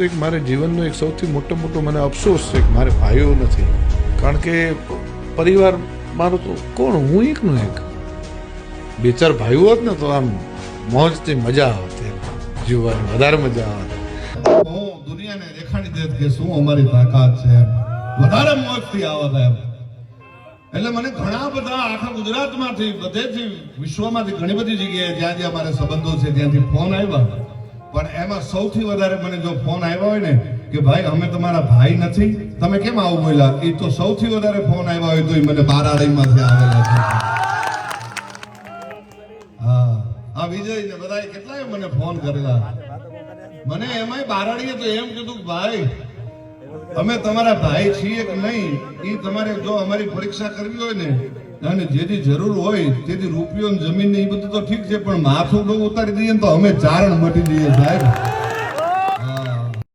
એક મારે જીવનનો એક સૌથી મોટો મને અફસોસ છે કે મારે ભાઈઓ નથી, કારણ કે પરિવાર મારો તો કોણ, હું એકનો એક. બે ચાર ભાઈઓ હોત ને તો આમ મોજથી મજા આવત, જીવવાની વધારે મજા આવત. હું દુનિયાને દેખાડી દેત કે શું અમારી તાકાત છે, વધારે મોજથી આવત એમ. એટલે મને ઘણા બધા આખા ગુજરાતમાંથી, બધેથી, વિશ્વમાંથી ઘણી બધી જગ્યાએ જ્યાં જ્યાં મારે સંબંધો છે ત્યાંથી ફોન આવ્યા. પણ એમાં સૌથી વધારે મને જો ફોન આવ્યા હોય ને કે ભાઈ અમે તમારા ભાઈ નથી, તમે કેમ આવું બોલ્યા, એ તો સૌથી વધારે ફોન આવ્યા હોય તો એ મને બારાડીમાંથી આવેલા છે. હા, આ વિજય ને બધા કેટલાય મને ફોન કરેલા. મને એમાંય બારાડીએ તો એમ કીધું ભાઈ અમે તમારા ભાઈ છીએ કે નહીં, એ તમારે જો અમારી પરીક્ષા કરવી હોય ને અને જેથી જરૂર હોય તેથી રૂપિયો જમીન ને એ બધું તો ઠીક છે, પણ માથું ઉતારી દઈએ તો અમે ચારણ મટી જઈએ સાહેબ.